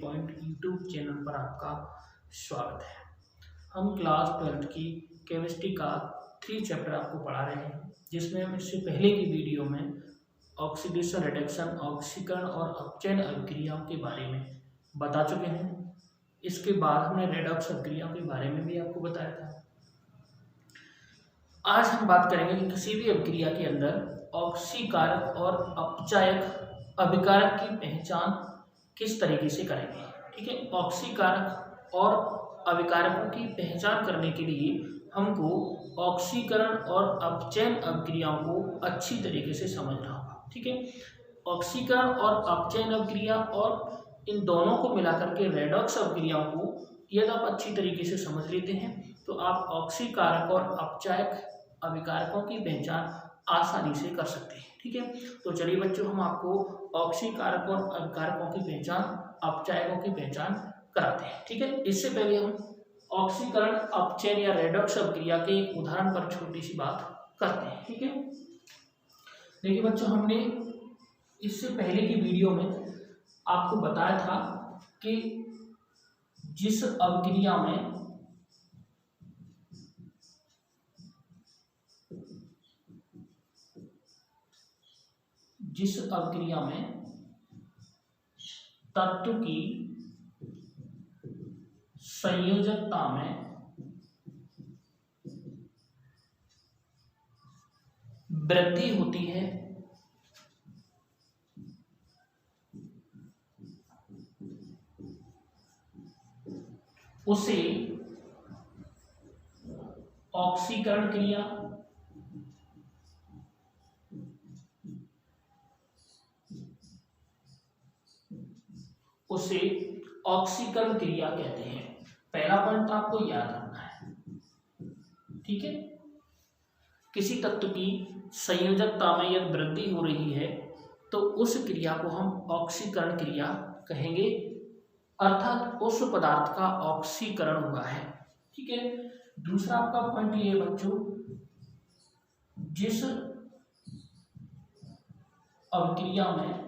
Point YouTube channel पर आपका स्वागत है। हम क्लास 12th की केमिस्ट्री का 3 चैप्टर आपको पढ़ा रहे हैं, जिसमें हम इससे पहले की वीडियो में ऑक्सीडेशन, रिडक्शन, ऑक्सीकरण और अपचयन अभिक्रियाओं के बारे में बता चुके हैं। इसके बाद हमने रेडॉक्स अभिक्रियाओं के बारे में भी आपको बताया था। आज हम बात करेंगे कि किसी भी अभिक्रिया के अंदर ऑक्सीकारक और अपचायक अभिकारक की पहचान किस तरीके से करेंगे। ठीक है, ऑक्सीकारक और अभिकारकों की पहचान करने के लिए हमको ऑक्सीकरण और अपचयन अभिक्रियाओं को अच्छी तरीके से समझना होगा। ठीक है, ऑक्सीकरण और अपचयन अभिक्रिया और इन दोनों को मिलाकर के रेडॉक्स अभिक्रियाओं को यदि आप अच्छी तरीके से समझ लेते हैं तो आप ऑक्सीकारक और अपचायक अभिकारकों की पहचान आसानी से कर सकते हैं। ठीक है, तो चलिए बच्चों, हम आपको ऑक्सीकारक और अभिकारकों की पहचान, अपचायकों की पहचान कराते हैं। ठीक है, इससे पहले हम ऑक्सीकरण, अपचयन या रेडॉक्स अभिक्रिया के एक उदाहरण पर छोटी सी बात करते हैं। ठीक है, देखिए बच्चों, हमने इससे पहले की वीडियो में आपको बताया था कि जिस अभिक्रिया में तत्व की संयोजकता में वृद्धि होती है उसे ऑक्सीकरण क्रिया, उसे ऑक्सीकरण क्रिया कहते हैं। पहला पॉइंट तो आपको याद रखना है। ठीक है, किसी तत्व की संयोजकता में यदि वृद्धि हो रही है तो उस क्रिया को हम ऑक्सीकरण क्रिया कहेंगे, अर्थात उस पदार्थ का ऑक्सीकरण हुआ है। ठीक है, दूसरा आपका पॉइंट ये है बच्चों, जिस अभिक्रिया में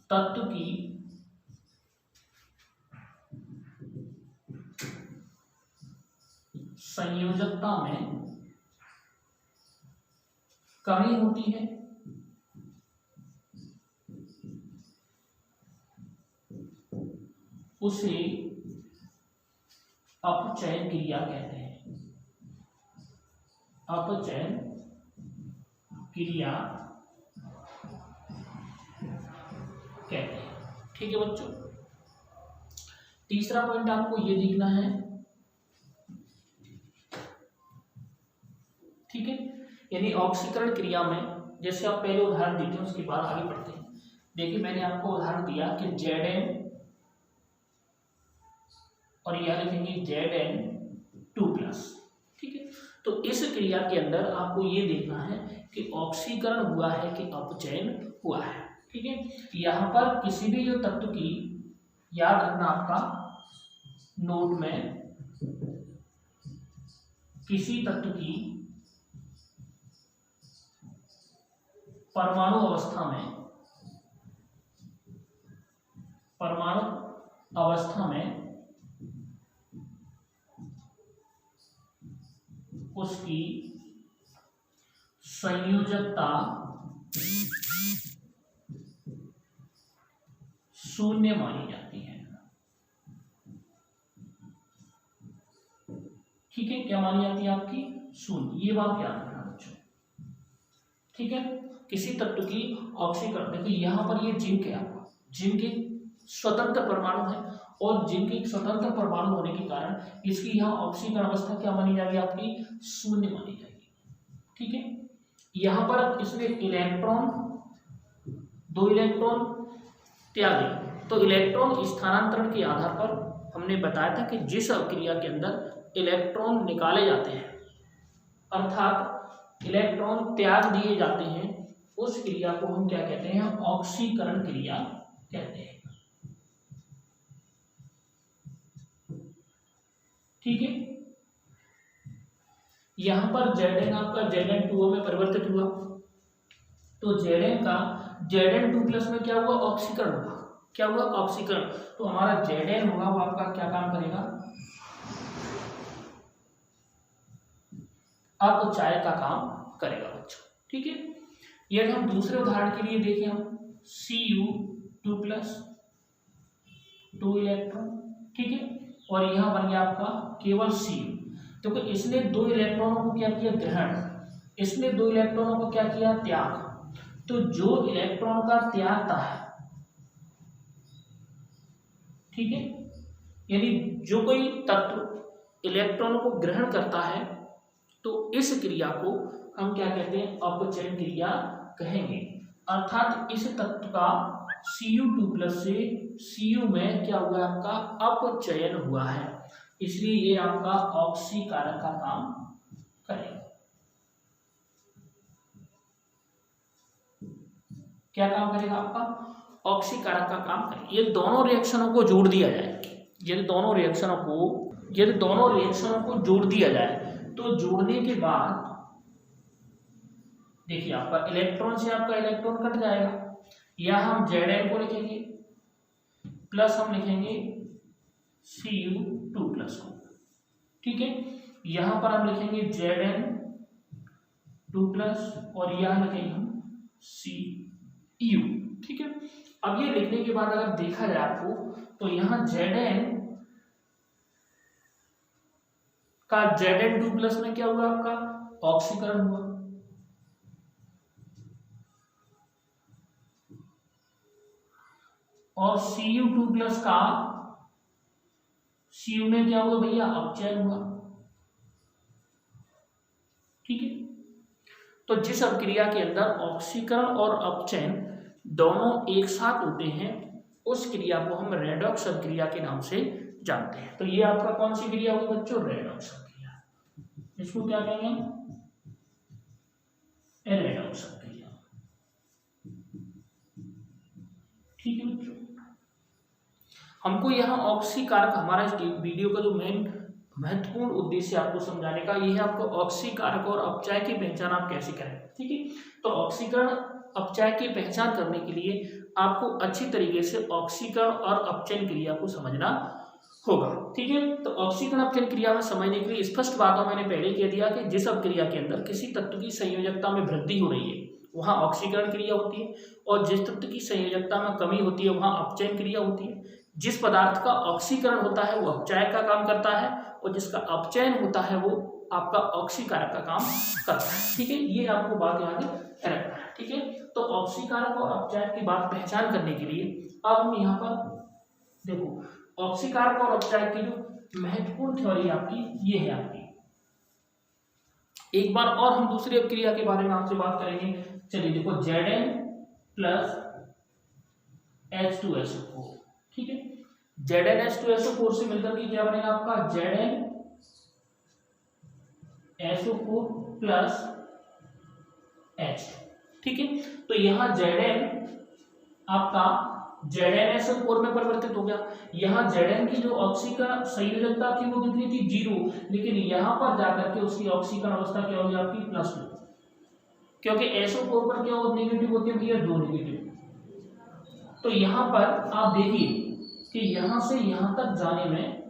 तत्व की संयोजकता में कमी होती है उसे अपचयन क्रिया कहते हैं। अपचयन क्रिया कहते हैं। ठीक है बच्चों, तीसरा पॉइंट आपको ये देखना है। ठीक है, यानी ऑक्सीकरण क्रिया में जैसे आप पहले उदाहरण देते हैं उसके बाद आगे बढ़ते हैं। देखिए, मैंने आपको उदाहरण दिया कि Zn और यह लिखेंगे Zn2+। ठीक है, तो इस क्रिया के अंदर आपको ये देखना है कि ऑक्सीकरण हुआ है कि अपचयन हुआ है। ठीक है, यहाँ पर किसी भी जो तत्व की, याद रखना आपका नोट में, किसी तत्व की परमाणु अवस्था में उसकी संयोजकता शून्य मानी जाती है। ठीक है, क्या मानी जाती है आपकी? शून्य। ये बात याद रखना बच्चों। ठीक है, किसी तत्व की ऑक्सीकरण, देखिए यहाँ पर ये जिंक है आपका, जिंक एक स्वतंत्र परमाणु है और जिंक एक स्वतंत्र परमाणु होने के कारण इसकी यहाँ ऑक्सीकरण अवस्था क्या मानी जाएगी आपकी? शून्य मानी जाएगी। ठीक है, यहाँ पर इसने इलेक्ट्रॉन, 2 इलेक्ट्रॉन त्यागे, तो इलेक्ट्रॉन स्थानांतरण के आधार पर हमने बताया था कि जिस अभिक्रिया के अंदर इलेक्ट्रॉन निकाले जाते हैं, अर्थात इलेक्ट्रॉन त्याग दिए जाते हैं, उस क्रिया को हम क्या कहते हैं? ऑक्सीकरण क्रिया कहते हैं। ठीक है, यहां पर Zn आपका Zn2O में परिवर्तित हुआ, तो Zn का Zn2+ में क्या हुआ, ऑक्सीकरण हुआ। क्या हुआ, ऑक्सीकरण। तो हमारा Zn होगा वो आपका क्या काम करेगा, अपचायक का काम करेगा बच्चों। ठीक है, ये हम दूसरे उदाहरण के लिए देखें, हम Cu2+, 2 इलेक्ट्रॉन, ठीक है, और यहाँ बन गया आपका केवल Cu। तो इसने 2 इलेक्ट्रॉनों को क्या किया, ग्रहण, इसने 2 इलेक्ट्रॉनों को क्या किया, त्याग। तो जो इलेक्ट्रॉन का त्यागता है, ठीक है, यानी जो कोई तत्व इलेक्ट्रॉनों को ग्रहण करता है, तो इस क्रिया को हम क्या कहते हैं, अपचयन क्रिया कहेंगे। अर्थात इस तत्व का Cu2+ से Cu में क्या हुआ, आपका अपचयन हुआ है, इसलिए ये आपका ऑक्सीकारक का काम करेगा। क्या काम करेगा, आपका ऑक्सीकारक का काम करेगा। ये दोनों रिएक्शनों को जोड़ दिया जाए, यदि दोनों रिएक्शनों को जोड़ दिया जाए, तो जोड़ने के बाद देखिए आपका इलेक्ट्रॉन से आपका इलेक्ट्रॉन कट जाएगा, या हम Zn को लिखेंगे प्लस हम लिखेंगे Cu2+ को, ठीक है। यहां पर हम लिखेंगे Zn2+ और यहां लिखेंगे हम Cu, ठीक है। अब ये लिखने के बाद अगर देखा जाए आपको, तो यहां Zn का Zn2+ में क्या हुआ, आपका ऑक्सीकरण हुआ, और Cu2+ का Cu में क्या हुआ भैया, अपचयन हुआ, ठीक है। तो जिस अभिक्रिया के अंदर ऑक्सीकरण और अपचयन दोनों एक साथ होते हैं, उस क्रिया को हम रेडॉक्स अभिक्रिया के नाम से जानते हैं। तो ये आपका कौन सी क्रिया होगी बच्चों, रेडॉक्स अभिक्रिया। इसको क्या कहेंगे, रेडॉक्स अभिक्रिया, ठीक है बच्चों। हमको यहाँ ऑक्सीकारक, हमारा इस वीडियो का जो मेन महत्वपूर्ण उद्देश्य आपको समझाने का ये है, आपको ऑक्सीकारक और अपचाय की पहचान आप कैसे करें, ठीक है। तो ऑक्सीकरण अपचाय की पहचान करने के लिए आपको अच्छी तरीके से ऑक्सीकरण और अपचयन क्रिया को समझना होगा, ठीक है। तो ऑक्सीकरण अपचयन क्रिया में समझने के लिए स्पष्ट बातों मैंने पहले कह दिया कि जिस अपक्रिया के अंदर किसी तत्व की संयोजकता में वृद्धि हो रही है वहाँ ऑक्सीकरण क्रिया होती है, और जिस तत्व की संयोजकता में कमी होती है वहाँ अपचयन क्रिया होती है। जिस पदार्थ का ऑक्सीकरण होता है वो अपचायक का काम करता है, और जिसका अपचयन होता है वो आपका ऑक्सीकारक का काम करता है, ठीक है। ये आपको बात याद रखना है, ठीक है। तो ऑक्सीकारक और अपचायक की बात पहचान करने के लिए अब हम यहाँ पर देखो, ऑक्सीकारक और अपचायक की जो महत्वपूर्ण थ्योरी आपकी ये है आपकी। एक बार और हम दूसरी अपक्रिया के बारे में आपसे बात करेंगे। चलिए देखो, Zn प्लस H2SO4, ठीक है। Zn H2SO4 से मिलकर के क्या बनेगा आपका Zn SO4 प्लस H, ठीक है। तो यहाँ Zn आपका Zn SO4 में परिवर्तित हो गया। यहाँ Zn की जो ऑक्सीकरण संयोजकता थी वो कितनी थी, 0, लेकिन यहाँ पर जाकर के उसकी ऑक्सीकरण अवस्था क्या होगी आपकी +2, क्योंकि SO4 पर क्या नेगेटिव होती है भैया, 2 नेगेटिव। तो यहाँ पर आप देखिए कि यहाँ से यहाँ तक जाने में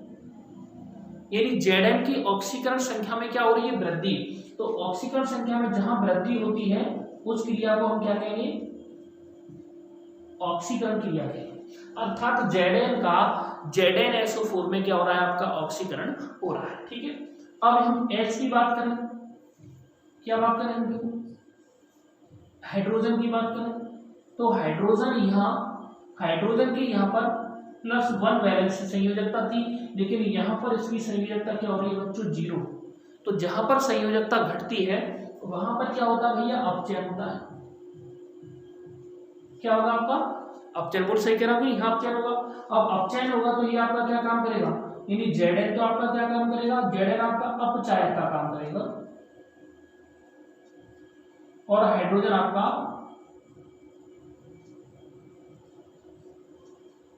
यानी Zn की ऑक्सीकरण संख्या में क्या हो रही है, वृद्धि। तो ऑक्सीकरण संख्या में जहां वृद्धि होती है उस क्रिया को हम क्या कहेंगे, ऑक्सीकरण क्रिया कहेंगे। अर्थात Zn का Zn SO4 में क्या हो रहा है, आपका ऑक्सीकरण हो रहा है, ठीक है। अब हम H की बात करें, क्या बात करें हम, देखो हाइड्रोजन की बात करें, तो हाइड्रोजन की यहाँ पर +1 वैलेंस संयोजकता थी, लेकिन यहाँ पर इसकी संयोजकता क्या हो रही है बच्चों, 0। तो जहां पर संयोजकता घटती है वहां पर क्या होता है भैया, अपचयन होता है। क्या होगा आपका, अपचयन। बोल सही कह रहा हूं, यहाँ अपचयन होगा। अब अपचयन होगा तो ये आपका क्या काम करेगा, यानी Zn तो आपका क्या काम करेगा, Zn आपका अपचायक का काम करेगा, और हाइड्रोजन आपका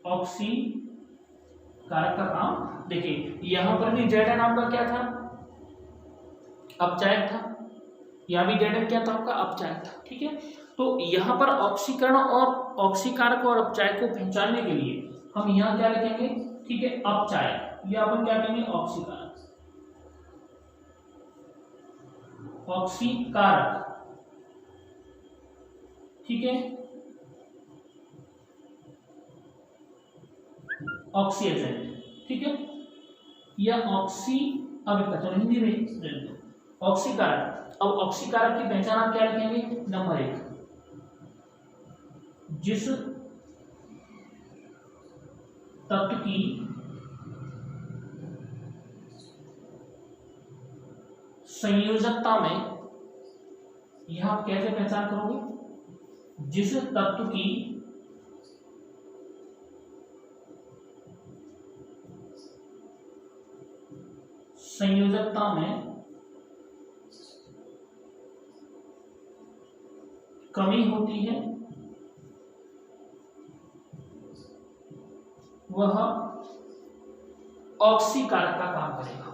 ऑक्सीकारक का काम। देखिए यहां पर भी Zn आपका क्या था, अपचायक था, यहाँ भी Zn क्या था आपका अपचायक था, ठीक है। तो यहाँ पर ऑक्सीकरण और ऑक्सीकारक और अपचायक को पहचानने के लिए हम यहाँ क्या लिखेंगे, ठीक है, अपचायक, या अपन क्या कहेंगे ऑक्सीकारक, ऑक्सीकारक, ठीक है, ऑक्सी एजेंट, ठीक है, या ऑक्सी अभिकर्षण हिंदी में ऑक्सीकारक। अब ऑक्सीकारक की पहचान आप क्या लिखेंगे, नंबर 1, जिस तत्व की संयोजकता में, यह आप कैसे पहचान करोगे, जिस तत्व की संयोजकता में कमी होती है वह ऑक्सीकारक का काम करेगा।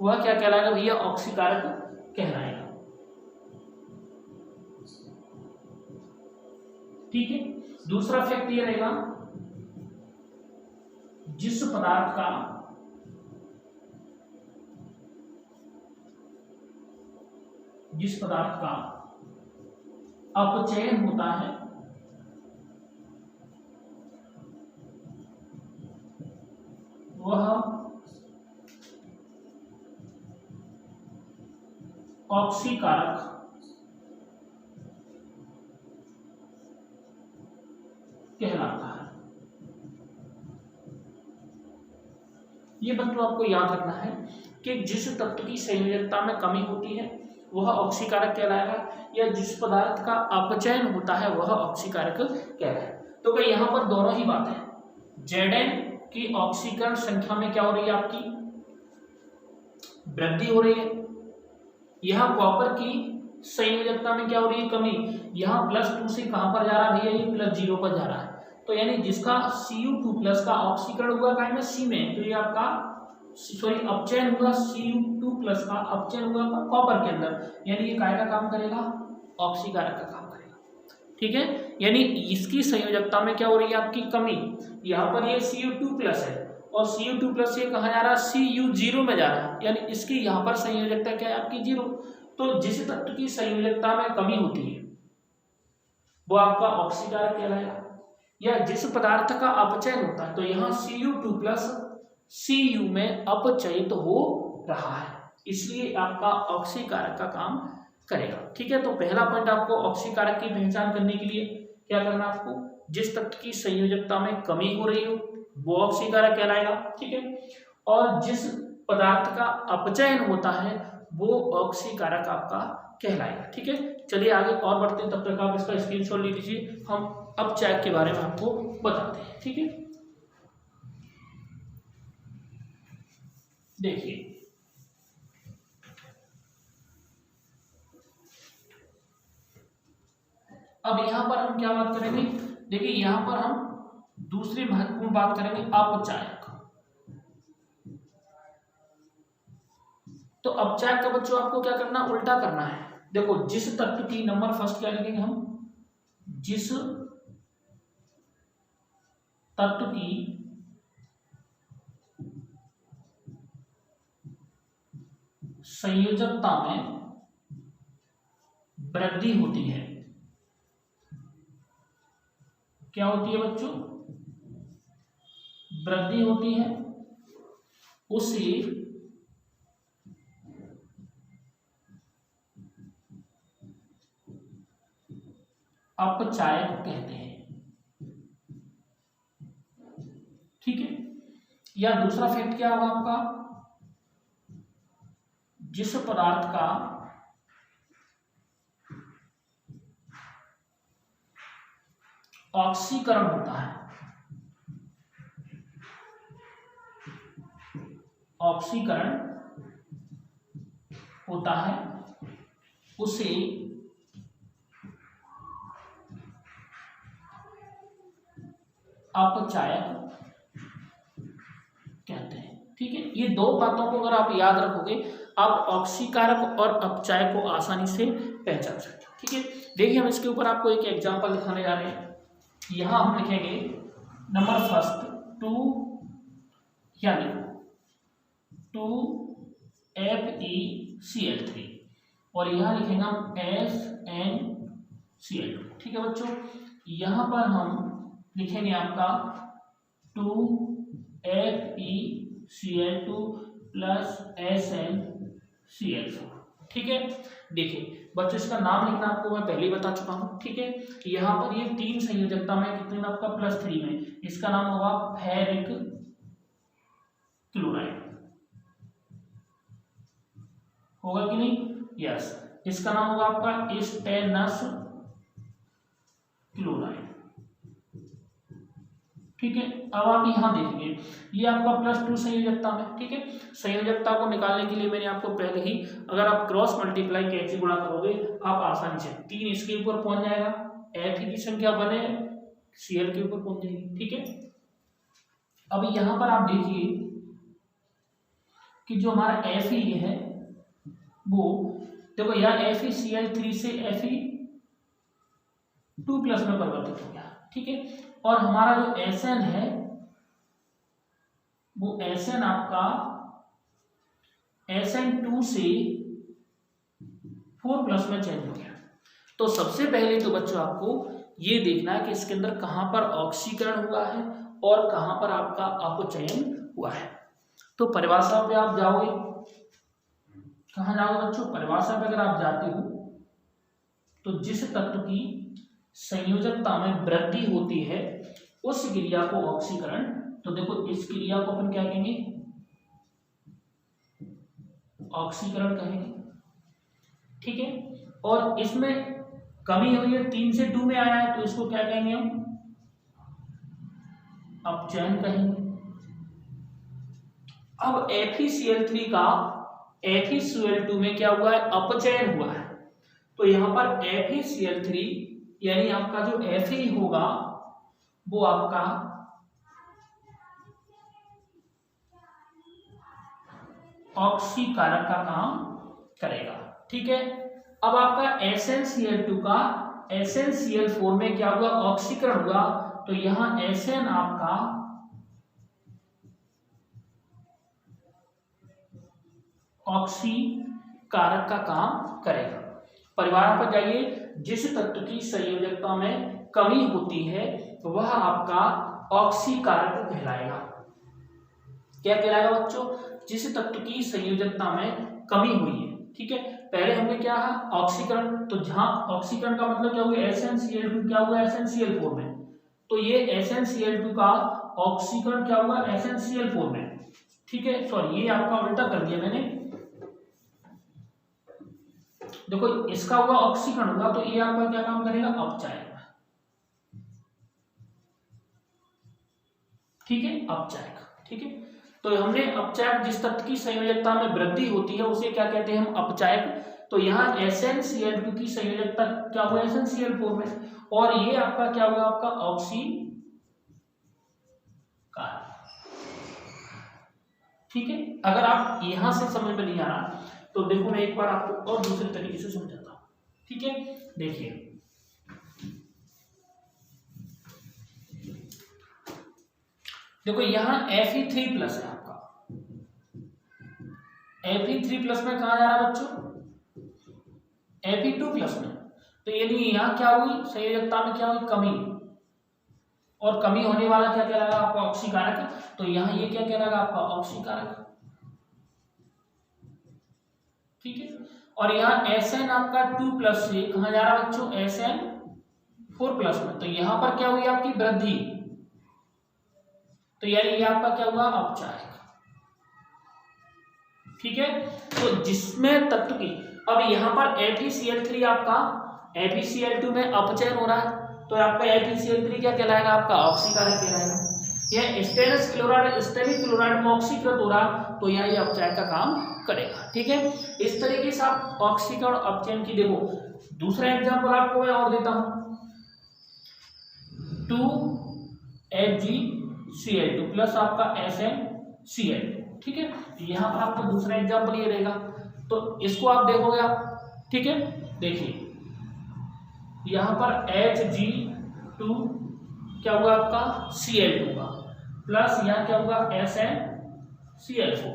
वह क्या कहलाएगा भैया, ऑक्सीकारक कहलाएगा, ठीक है। दूसरा फैक्ट ये रहेगा, जिस पदार्थ का अपचयन होता है वह ऑक्सीकारक कहलाता है। ये बच्चों आपको याद रखना है कि जिस तत्व की संयोजकता में कमी होती है वह ऑक्सीकारक कहलाएगा, या जिस पदार्थ का अपचयन होता है वह ऑक्सीकारक कहलाएगा। तो क्या यहाँ पर दोनों ही बात है, Zn की ऑक्सीकरण संख्या में क्या हो रही है, आपकी वृद्धि हो रही है, यहाँ कॉपर की संयोजकता में क्या हो रही है, कमी। यहाँ +2 से कहां पर जा रहा है भैया, ये +0 पर जा रहा है। तो यानी जिसका Cu2+ का ऑक्सीकरण हुआ काय में, C में, तो ये आपका अपचयन हुआ Cu2+ का अपचयन हुआ आपका कॉपर के अंदर, यानी ये काय का काम करेगा, ऑक्सीकारक का काम करेगा, ठीक है। यानी इसकी संयोजकता में क्या हो रही है, आपकी कमी। यहाँ पर ये Cu2+ है और Cu2+ ये कहाँ जा रहा है, Cu0 में जा रहा है, यानी इसकी यहाँ पर संयोजकता क्या है, आपकी 0। तो जिस तत्व की संयोजकता में कमी होती है वो आपका ऑक्सीकारक कहलाएगा, या जिस पदार्थ का अपचयन होता है, तो यहाँ Cu2+ Cu में अपचयित हो रहा है, इसलिए आपका ऑक्सीकारक का काम करेगा, ठीक है। तो पहला पॉइंट आपको ऑक्सीकारक की पहचान करने के लिए क्या करना है, आपको जिस तत्व की संयोजकता में कमी हो रही हो वो ऑक्सीकारक कहलाएगा, ठीक है, और जिस पदार्थ का अपचयन होता है वो ऑक्सीकारक आपका कहलाएगा, ठीक है। चलिए आगे और बढ़ते हैं, तब तक आप इसका स्क्रीनशॉट ले लीजिए, हम अपचायक के बारे में आपको बताते हैं, ठीक है। देखिए अब यहां पर हम क्या बात करेंगे, देखिए यहां पर हम दूसरी महत्वपूर्ण बात करेंगे, अपचायक। तो अपचायक का बच्चों आपको क्या करना, उल्टा करना है। देखो जिस तत्व की, नंबर फर्स्ट क्या लिखेंगे हम, जिस तत्व की संयोजकता में वृद्धि होती है, क्या होती है बच्चों, वृद्धि होती है, उसे अपचायक कहते हैं, ठीक है। या दूसरा फैक्ट क्या होगा आपका, जिस पदार्थ का ऑक्सीकरण होता है, ऑक्सीकरण होता है उसे अपचायक कहते हैं, ठीक है। ये दो बातों को अगर आप याद रखोगे आप ऑक्सीकारक और अपचायक को आसानी से पहचान सकते हैं। ठीक है, देखिए हम इसके ऊपर आपको एक एग्जांपल दिखाने जा रहे हैं। यहाँ हम लिखेंगे नंबर फर्स्ट 2 यानी 2FeCl3 और यहाँ लिखेंगे हम SnCl2। ठीक है बच्चों, यहाँ पर हम लिखेंगे आपका 2FeCl2 प्लस SnCl4। ठीक है, देखिए बच्चों इसका नाम लिखना आपको मैं पहले ही बता चुका हूँ। ठीक है, यहाँ पर ये 3 संयोजकता में कितने में आपका +3 में, इसका नाम होगा फेरिक क्लोराइड, होगा कि नहीं? यस, इसका नाम होगा आपका स्टेनस क्लोराइड। ठीक है, अब आप यहाँ देखेंगे ये आपका +2 संयोजकता में। ठीक है, संयोजकता को निकालने के लिए मैंने आपको पहले ही, अगर आप क्रॉस मल्टीप्लाई कैसे गुणा करोगे आप आसानी से 3 इसके ऊपर पहुंच जाएगा, Fe की संख्या बने Cl के ऊपर पहुंच जाएगी। ठीक है, अब यहाँ पर आप देखिए कि जो हमारा Fe है वो देखो यहाँ FeCl3 से Fe2 प्लस में परिवर्तित हो गया। ठीक है, और हमारा जो Sn है वो Sn आपका Sn2 से 4 प्लस में चेंज हो गया। तो सबसे पहले तो बच्चों आपको ये देखना है कि इसके अंदर कहां पर ऑक्सीकरण हुआ है और कहां पर आपका अपचयन हुआ है। तो परिभाषा पे आप जाओगे, कहां जाओगे बच्चों? परिभाषा पे अगर आप जाते हो तो जिस तत्व की संयोजकता में वृद्धि होती है उस क्रिया को ऑक्सीकरण, तो देखो इस क्रिया को अपन क्या कहेंगे? ऑक्सीकरण कहेंगे। ठीक है, और इसमें कमी हुई है 3 से 2 में आया है तो इसको क्या कहेंगे हम? अपचयन कहेंगे। अब FeCl3 का FeCl2 में क्या हुआ है? अपचयन हुआ है। तो यहां पर FeCl3 यानी आपका जो Fe होगा वो आपका ऑक्सीकारक का काम करेगा। ठीक है, अब आपका SnCl2 का SnCl4 में क्या हुआ? ऑक्सीकरण हुआ, तो यहां Sn आपका ऑक्सीकारक का काम करेगा। परिवार पर जाइए, जिस तत्व की संयोजकता में कमी होती है वह आपका ऑक्सीकारक कहलाएगा। क्या कहलाएगा बच्चों? जिस तत्व की संयोजकता में कमी हुई है। ठीक है, पहले हमने क्या है? ऑक्सीकरण, तो जहां ऑक्सीकरण का मतलब क्या हुआ? SnCl2 क्या हुआ? SnCl4 में, तो ये SnCl2 का ऑक्सीकरण क्या हुआ? SnCl4 में। ठीक है, सॉरी ये आपका उल्टा कर दिया मैंने, देखो इसका हुआ ऑक्सीकरण हुआ तो ये आपका क्या काम करेगा? अपचायक। ठीक है, अपचायक। ठीक है, तो हमने अपचायक, जिस तत्व की संयोजकता में वृद्धि होती है उसे क्या कहते हैं हम? अपचायक। तो यहाँ SnCl2 की संयोजकता क्या हुआ? SnCl4 में, और ये आपका क्या हुआ? आपका ऑक्सीकारक। ठीक है, अगर आप यहां से समझ में नहीं आ रहा तो देखो मैं एक बार आपको और दूसरे तरीके से समझाता हूं। ठीक है, देखिए देखो यहाँ Fe3 प्लस है आपका, Fe3 प्लस में कहा जा रहा है बच्चों? Fe2 प्लस में। तो यानी यहाँ क्या हुई? संयोजकता में क्या हुई? कमी, और कमी होने वाला क्या कहलाएगा? आपका ऑक्सीकारक। तो यहाँ ये क्या कहलाएगा? आपका ऑक्सीकारक। ठीक है, और यहाँ Sn आपका 2 प्लस से कहा जा रहा है बच्चों? Sn4 प्लस में, तो यहाँ पर क्या हुई? आपकी वृद्धि, तो यानी ये आपका क्या हुआ? अपचायक। ठीक है, तो जिसमें तत्व की, अब यहाँ पर FeCl3 आपका FeCl2 में अपचयन हो रहा है तो आपका FeCl3 क्या कहलाएगा? आपका ऑक्सीकारक कहलाएगा। यह स्टेनस क्लोराइड स्टेनिक क्लोराइड में ऑक्सीकृत हो रहा तो यहाँ ये अपचायक का काम करेगा। ठीक है, इस तरीके से आप ऑक्सीकरण और अपचयन की, देखो दूसरा एग्जांपल आपको मैं और देता हूं, 2FgCl2 प्लस आपका SnCl2। ठीक है, यहाँ पर आपको दूसरा एग्जांपल ये रहेगा तो इसको आप देखोगे आप, ठीक है। देखिए यहाँ पर Hg2 क्या हुआ आपका Cl2 का, प्लस यहाँ क्या होगा SnCl4,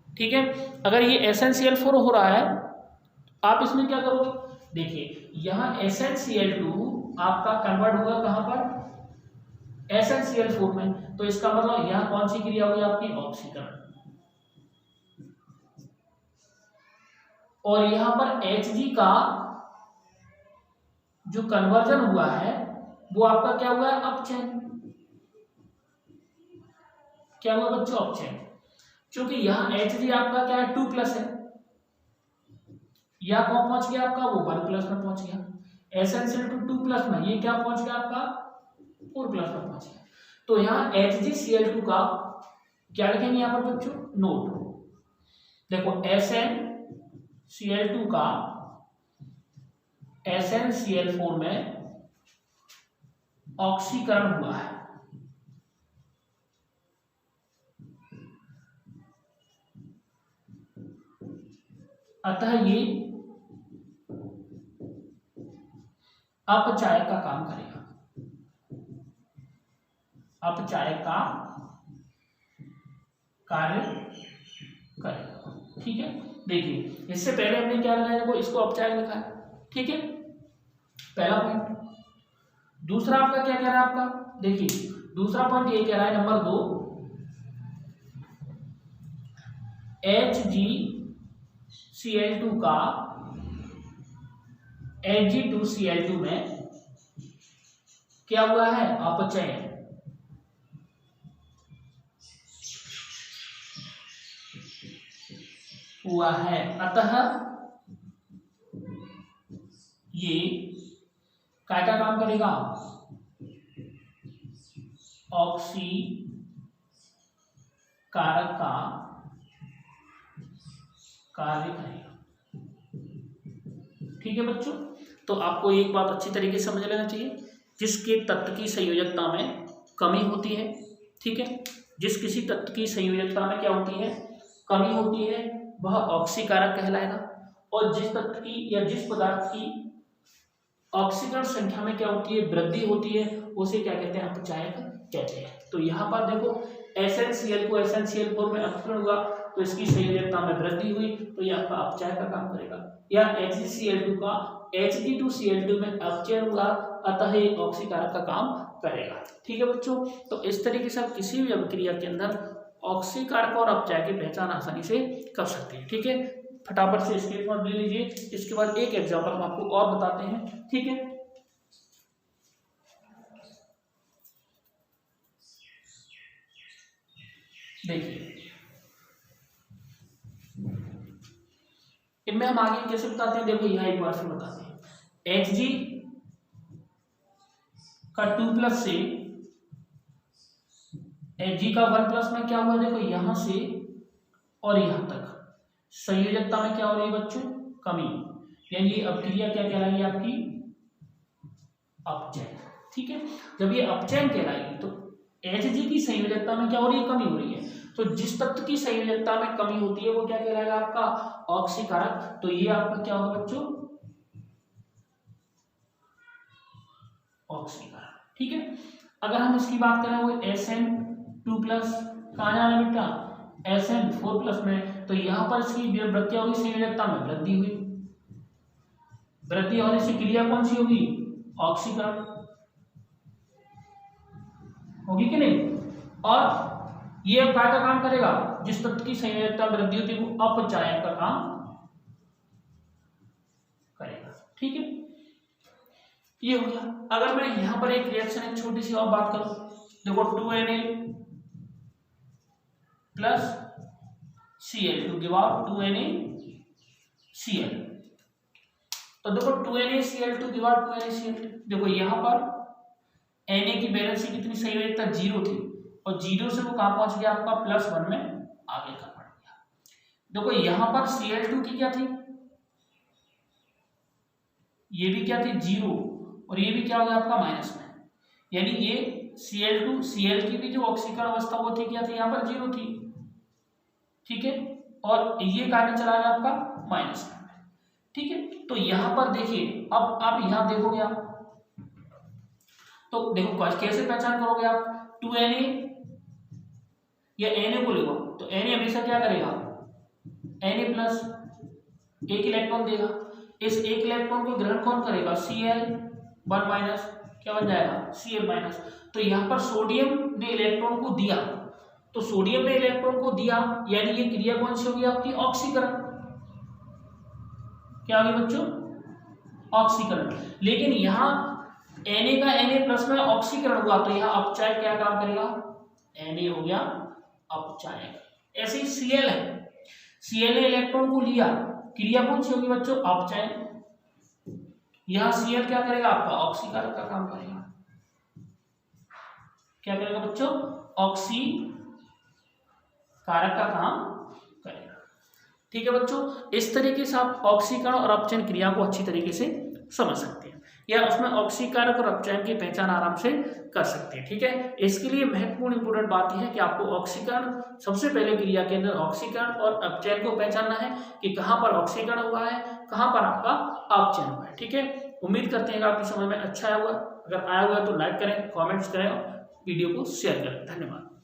ठीक है। अगर ये SnCl4 हो रहा है, आप इसमें क्या करोगे, देखिए यहाँ SnCl2 आपका कन्वर्ट होगा कहाँ पर, SnCl4 में, तो इसका मतलब यहाँ कौन सी क्रिया होगी आपकी, ऑक्सीकरण। और यहाँ पर Hg का जो कन्वर्जन हुआ है वो आपका क्या हुआ है, अपचयन। क्या हुआ बच्चों, अपचयन। क्योंकि यहाँ Hg आपका क्या है 2+ है, या कौन पहुंच गया आपका, वो 1+ में पहुंच गया। SnCl2 2+ में, ये क्या पहुंच गया आपका 4+ में पहुंच गया। तो यहाँ HgCl2 का क्या लिखेंगे यहाँ पर बच्चों, नोट। देखो SnCl2 का SnCl4 में ऑक्सीकरण हुआ है, अतः ये अपचायक का काम करेगा, अपचायक का कार्य करेगा, ठीक है। देखिए इससे पहले हमने क्या लिखा है, देखो इसको अपचायक लिखा है, ठीक है, पहला पॉइंट। दूसरा आपका क्या कह रहा है आपका, देखिए दूसरा पॉइंट ये कह रहा है नंबर 2, HgCl2 का Hg2Cl2 में क्या हुआ है, अपचयन। हुआ है, अतः ये क्या का काम करेगा, ऑक्सीकारक का कार्य करेगा, ठीक है बच्चों। तो आपको एक बात अच्छी तरीके से समझ लेना चाहिए, जिसके तत्व की संयोजकता में कमी होती है, ठीक है, जिस किसी तत्व की संयोजकता में क्या होती है, कमी होती है, वह ऑक्सीकारक कहलाएगा। और जिस तत्व की या जिस पदार्थ की ऑक्सीकरण संख्या में क्या होती है, वृद्धि होती है, उसे क्या कहते हैं, अपचायक कहते हैं। तो यहाँ पर देखो SnCl को SnCl4 में अपचयन हुआ, तो इसकी संयोजकता में वृद्धि हुई, तो ये आपका अपचायक का काम करेगा। या HgCl2 का Hg2Cl2 में अपचयन हुआ, अतः ये ऑक्सीकारक का काम करेगा, ठीक है बच्चों। तो इस तरीके से आप किसी भी अभिक्रिया के अंदर ऑक्सीकारक और अपचायक की पहचान आसानी से कर सकते हैं, ठीक है। फटाफट से स्क्रीनशॉट ले लीजिए, इसके बाद एक एग्जांपल हम आपको और बताते हैं, ठीक है। देखिए इनमें हम आगे कैसे बताते हैं, देखो यहाँ एक बार से बताते हैं। Hg का 2+ से Hg का 1+ में क्या हुआ, देखो यहां से और यहां तक संयोजकता में क्या हो रही है बच्चों, कमी, यानी ये अपक्रिया क्या कहलाएगी आपकी, अपचयन, ठीक है। जब ये अपचयन कहलाएगी तो Hg की संयोजकता में क्या हो रही है, कमी हो रही है। तो जिस तत्व की संयोजकता में कमी होती है वो क्या कहलाएगा आपका, ऑक्सीकारक। तो ये आपका क्या होगा बच्चों, ऑक्सीकारक, ठीक है। अगर हम इसकी बात करें वो Sn2+ कहाँ जाना है बेटा, Sn4+ में, तो यहाँ पर इसकी वृद्धि होगी, संयोजकता में वृद्धि हुई, वृद्धि होने से क्रिया कौन सी होगी, ऑक्सीकरण होगी कि नहीं। और ये अब क्या का काम करेगा, जिस तत्व की संयोजकता वृद्धि होती है वो अपचायक का काम करेगा, ठीक है। ये हो गया। अगर मैं यहां पर एक रिएक्शन एक छोटी सी और बात करूं, देखो 2Na plus Cl2 give out 2NaCl। तो देखो 2NaCl2 गिव आउट 2NaCl2। देखो यहां पर Na की बैलेंस की कितनी संयोजकता 0 थी, और 0 से वो कहां पहुंच गया आपका +1 में आगे का बढ़ गया। देखो यहां पर Cl2 की क्या थी, ये भी क्या थी 0, और ये भी क्या हो गया आपका माइनस में, यानी ये Cl2 Cl की भी जो ऑक्सीकरण अवस्था वो थी क्या थी, यहाँ पर 0 थी, ठीक है। और ये कार्य चला गया आपका माइनस में, ठीक है। तो यहाँ पर देखिए, अब आप यहाँ देखोगे आप, तो देखो कैसे पहचान करोगे आप, 2Na या Na को लेगा तो Na हमेशा क्या करेगा, Na प्लस एक इलेक्ट्रॉन देगा, इस एक इलेक्ट्रॉन को ग्रहण कौन करेगा, Cl1 माइनस, क्या बन जाएगा Cl माइनस। तो यहाँ पर सोडियम ने इलेक्ट्रॉन को दिया, तो सोडियम ने इलेक्ट्रॉन को दिया यानी ये क्रिया कौन सी होगी आपकी, ऑक्सीकरण। क्या होगी बच्चों, ऑक्सीकरण। लेकिन यहाँ Na का Na प्लस में ऑक्सीकरण हुआ तो यहाँ अपचायक क्या काम करेगा, Na हो गया अपचायक। ऐसे ही Cl है, Cl ने इलेक्ट्रॉन को लिया, क्रिया कौन सी होगी बच्चों, अपचायक। यहाँ Cl क्या करेगा आपका, ऑक्सीकारक का काम करेगा। क्या करेगा बच्चों, ऑक्सीकारक का काम करेगा, ठीक है बच्चों। इस तरीके से आप ऑक्सीकरण और अपचयन क्रिया को अच्छी तरीके से समझ सकते हैं, या उसमें ऑक्सीकारक और अपचयन की पहचान आराम से कर सकते हैं, ठीक है। इसके लिए महत्वपूर्ण इंपोर्टेंट बात यह है कि आपको ऑक्सीकरण, सबसे पहले क्रिया के अंदर ऑक्सीकरण और अपचयन को पहचानना है कि कहाँ पर ऑक्सीकरण हुआ है, कहाँ पर आपका अपचयन हुआ है, ठीक है। उम्मीद करते हैं कि आपकी समझ में अच्छा आया हुआ, अगर आया हुआ है तो लाइक करें, कॉमेंट्स करें और वीडियो को शेयर करें। धन्यवाद।